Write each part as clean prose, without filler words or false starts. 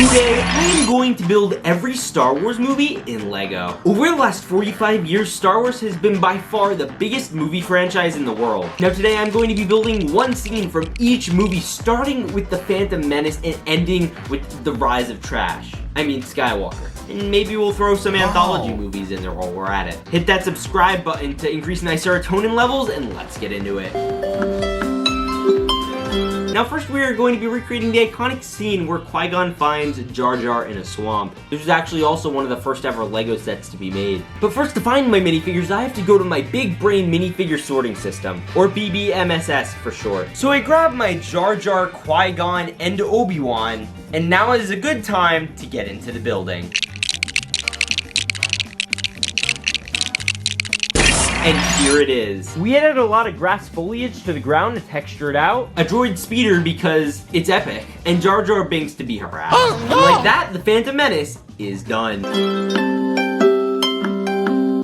Today, I am going to build every Star Wars movie in LEGO. Over the last 45 years, Star Wars has been by far the biggest movie franchise in the world. Now today, I'm going to be building one scene from each movie, starting with the Phantom Menace and ending with the Rise of Trash. I mean Skywalker. And maybe we'll throw some anthology movies in there while we're at it. Hit that subscribe button to increase my serotonin levels, and let's get into it. Now first we are going to be recreating the iconic scene where Qui-Gon finds Jar Jar in a swamp. This was actually also one of the first ever LEGO sets to be made. But first, to find my minifigures, I have to go to my Big Brain Minifigure Sorting System, or BBMSS for short. So I grabbed my Jar Jar, Qui-Gon, and Obi-Wan, and now is a good time to get into the building. And here it is. We added a lot of grass foliage to the ground to texture it out, a droid speeder because it's epic, and Jar Jar Binks to be harassed. And like that, the Phantom Menace is done.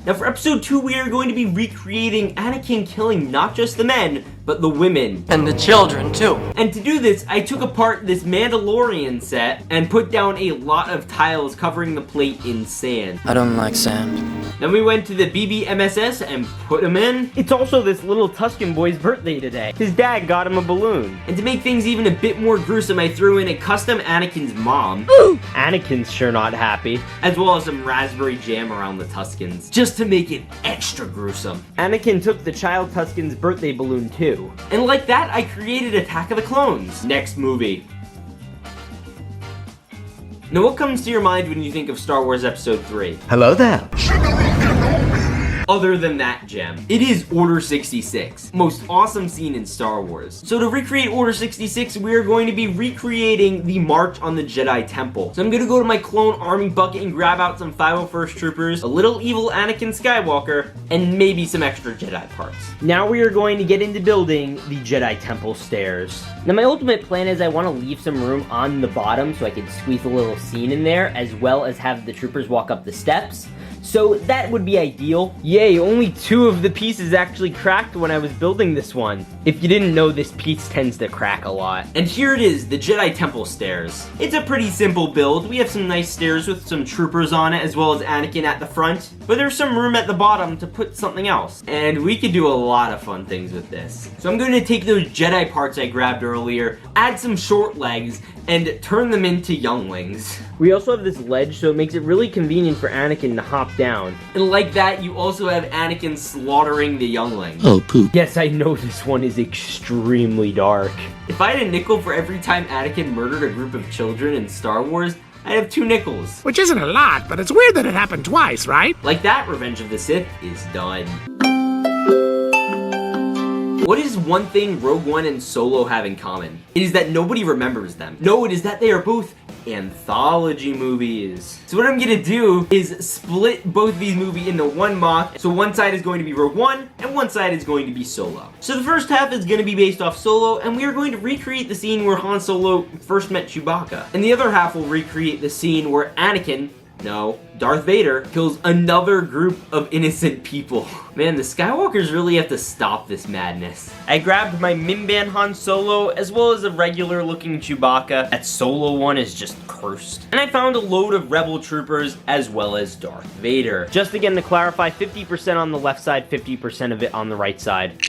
Now for episode 2, we are going to be recreating Anakin killing not just the men, but the women. And the children, too. And to do this, I took apart this Mandalorian set and put down a lot of tiles covering the plate in sand. I don't like sand. Then we went to the BBMSS and put them in. It's also this little Tusken boy's birthday today. His dad got him a balloon. And to make things even a bit more gruesome, I threw in a custom Anakin's mom. Ooh. Anakin's sure not happy. As well as some raspberry jam around the Tuskens, just to make it extra gruesome. Anakin took the child Tusken's birthday balloon too. And like that, I created Attack of the Clones. Next movie. Now what comes to your mind when you think of Star Wars Episode 3? Hello there. Other than that gem, it is Order 66. Most awesome scene in Star Wars. So to recreate Order 66, we are going to be recreating the March on the Jedi Temple. So I'm gonna go to my clone army bucket and grab out some 501st troopers, a little evil Anakin Skywalker, and maybe some extra Jedi parts. Now we are going to get into building the Jedi Temple stairs. Now my ultimate plan is I want to leave some room on the bottom so I can squeeze a little scene in there, as well as have the troopers walk up the steps. So that would be ideal. Yay, only 2 of the pieces actually cracked when I was building this one. If you didn't know, this piece tends to crack a lot. And here it is, the Jedi Temple stairs. It's a pretty simple build. We have some nice stairs with some troopers on it, as well as Anakin at the front. But there's some room at the bottom to put something else. And we could do a lot of fun things with this. So I'm going to take those Jedi parts I grabbed earlier, add some short legs, and turn them into younglings. We also have this ledge, so it makes it really convenient for Anakin to hop down. And like that, you also have Anakin slaughtering the youngling. Oh, poop. Yes, I know this one is extremely dark. If I had a nickel for every time Anakin murdered a group of children in Star Wars, I'd have 2 nickels. Which isn't a lot, but it's weird that it happened twice, right? Like that, Revenge of the Sith is done. What is one thing Rogue One and Solo have in common? It is that nobody remembers them. No, it is that they are both anthology movies. So what I'm gonna do is split both these movies into one mock. So one side is going to be Rogue One, and one side is going to be Solo. So the first half is gonna be based off Solo, and we are going to recreate the scene where Han Solo first met Chewbacca. And the other half will recreate the scene where Anakin, no, Darth Vader, kills another group of innocent people. Man, the Skywalkers really have to stop this madness. I grabbed my Mimban Han Solo, as well as a regular looking Chewbacca. That Solo one is just cursed. And I found a load of Rebel troopers, as well as Darth Vader. Just again to clarify, 50% on the left side, 50% of it on the right side.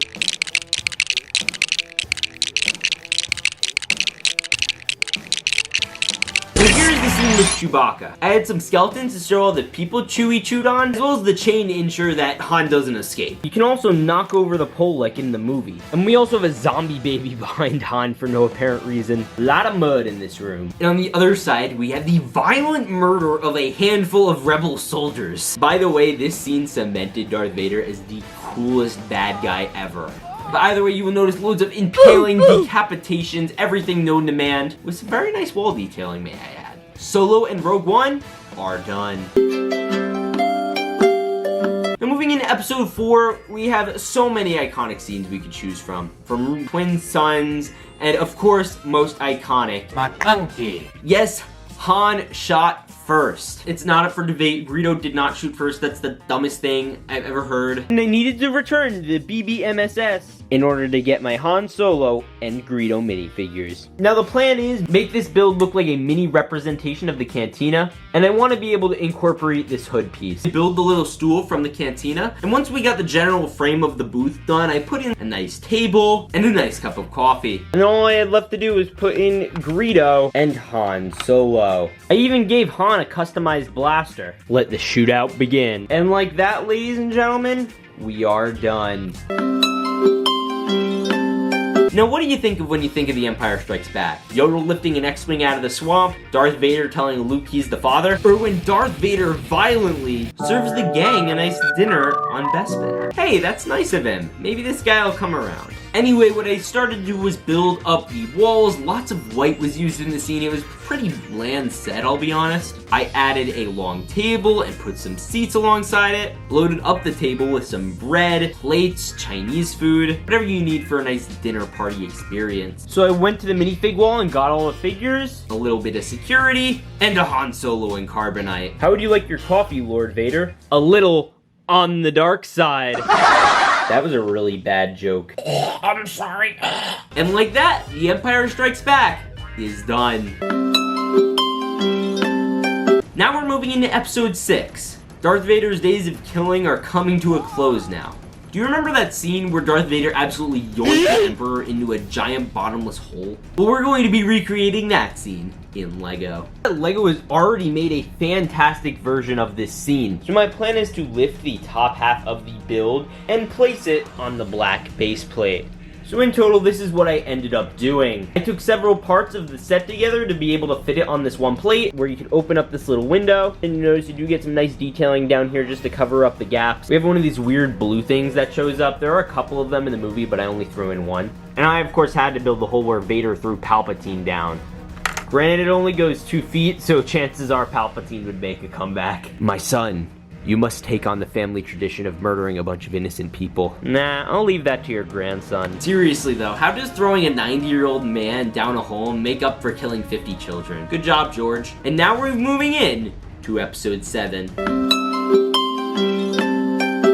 With Chewbacca. I had some skeletons to show all the people Chewie chewed on, as well as the chain to ensure that Han doesn't escape. You can also knock over the pole like in the movie. And we also have a zombie baby behind Han for no apparent reason. A lot of mud in this room. And on the other side, we have the violent murder of a handful of rebel soldiers. By the way, this scene cemented Darth Vader as the coolest bad guy ever. But either way, you will notice loads of impaling, decapitations, everything known to man, with some very nice wall detailing, may I add. Solo and Rogue One are done. Now moving into episode 4, we have so many iconic scenes we could choose from Twin Sons, and of course, most iconic, My country. yes, Han shot first. It's not up for debate. Greedo did not shoot first. That's the dumbest thing I've ever heard. And I needed to return the BBMSS in order to get my Han Solo and Greedo minifigures. Now the plan is make this build look like a mini representation of the cantina, and I want to be able to incorporate this hood piece. I build the little stool from the cantina, and once we got the general frame of the booth done, I put in a nice table and a nice cup of coffee. And all I had left to do was put in Greedo and Han Solo. I even gave Han a customized blaster. Let the shootout begin. And like that, ladies and gentlemen, we are done. Now, what do you think of when you think of The Empire Strikes Back? Yoda lifting an X-Wing out of the swamp, Darth Vader telling Luke he's the father, or when Darth Vader violently serves the gang a nice dinner on Bespin? Hey, that's nice of him. Maybe this guy will come around. Anyway, what I started to do was build up the walls. Lots of white was used in the scene. It was pretty bland set, I'll be honest. I added a long table and put some seats alongside it. Loaded up the table with some bread, plates, Chinese food, whatever you need for a nice dinner party experience. So I went to the minifig wall and got all the figures. A little bit of security, and a Han Solo and Carbonite. How would you like your coffee, Lord Vader? A little on the dark side. That was a really bad joke. I'm sorry. And like that, The Empire Strikes Back is done. Now we're moving into episode 6. Darth Vader's days of killing are coming to a close now. Do you remember that scene where Darth Vader absolutely yoinked the Emperor into a giant bottomless hole? Well, we're going to be recreating that scene in LEGO. LEGO has already made a fantastic version of this scene. So my plan is to lift the top half of the build and place it on the black base plate. So in total, this is what I ended up doing. I took several parts of the set together to be able to fit it on this one plate, where you can open up this little window, and you notice you do get some nice detailing down here just to cover up the gaps. We have one of these weird blue things that shows up. There are a couple of them in the movie, but I only threw in one. And I, of course, had to build the hole where Vader threw Palpatine down. Granted, it only goes 2 feet, so chances are Palpatine would make a comeback. My son, you must take on the family tradition of murdering a bunch of innocent people. Nah, I'll leave that to your grandson. Seriously though, how does throwing a 90-year-old man down a hole make up for killing 50 children? Good job, George. And now we're moving in to episode 7.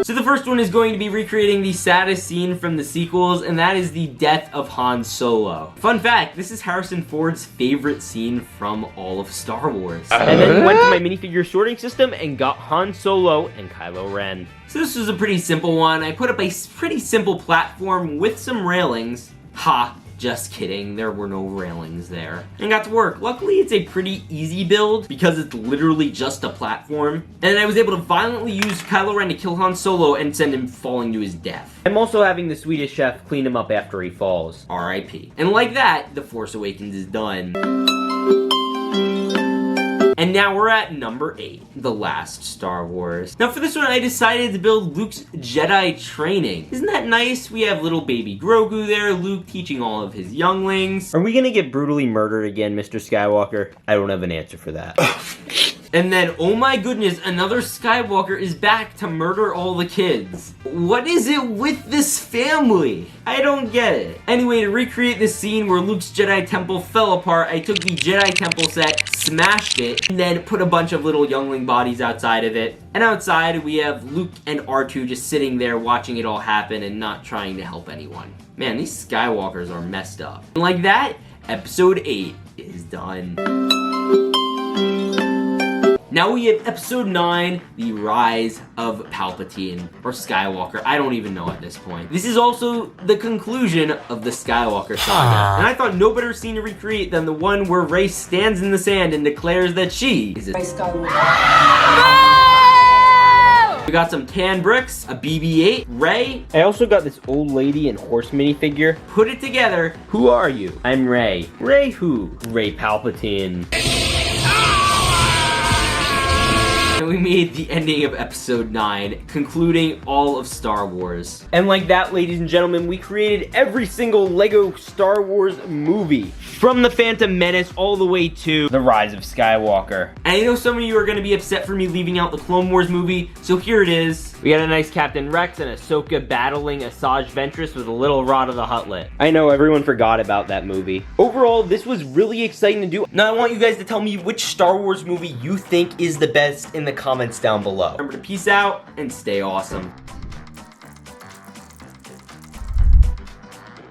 So the first one is going to be recreating the saddest scene from the sequels, and that is the death of Han Solo. Fun fact, this is Harrison Ford's favorite scene from all of Star Wars. And then we went to my minifigure sorting system and got Han Solo and Kylo Ren. So this was a pretty simple one. I put up a pretty simple platform with some railings. Ha! Just kidding, there were no railings there. And got to work. Luckily, it's a pretty easy build because it's literally just a platform. And I was able to violently use Kylo Ren to kill Han Solo and send him falling to his death. I'm also having the Swedish chef clean him up after he falls. R.I.P. And like that, The Force Awakens is done. And now we're at number 8, The Last Star Wars. Now for this one, I decided to build Luke's Jedi training. Isn't that nice? We have little baby Grogu there, Luke teaching all of his younglings. Are we gonna get brutally murdered again, Mr. Skywalker? I don't have an answer for that. And then, oh my goodness, another Skywalker is back to murder all the kids. What is it with this family? I don't get it. Anyway, to recreate this scene where Luke's Jedi Temple fell apart, I took the Jedi Temple set, smashed it, and then put a bunch of little youngling bodies outside of it. And outside, we have Luke and R2 just sitting there watching it all happen and not trying to help anyone. Man, these Skywalkers are messed up. And like that, episode 8 is done. Now we have episode 9, The Rise of Palpatine, or Skywalker. I don't even know at this point. This is also the conclusion of the Skywalker saga. And I thought no better scene to recreate than the one where Rey stands in the sand and declares that she is a Skywalker. We got some tan bricks, a BB-8, Rey. I also got this old lady and horse minifigure. Put it together. Who are you? I'm Rey. Rey who? Rey Palpatine. And we made the ending of episode 9, concluding all of Star Wars. And like that, ladies and gentlemen, we created every single Lego Star Wars movie. From the Phantom Menace all the way to The Rise of Skywalker. And I know some of you are going to be upset for me leaving out the Clone Wars movie, so here it is. We got a nice Captain Rex and Ahsoka battling Asajj Ventress with a little Rod of the Huttlet. I know, everyone forgot about that movie. Overall, this was really exciting to do. Now I want you guys to tell me which Star Wars movie you think is the best in the comments down below. Remember to peace out and stay awesome.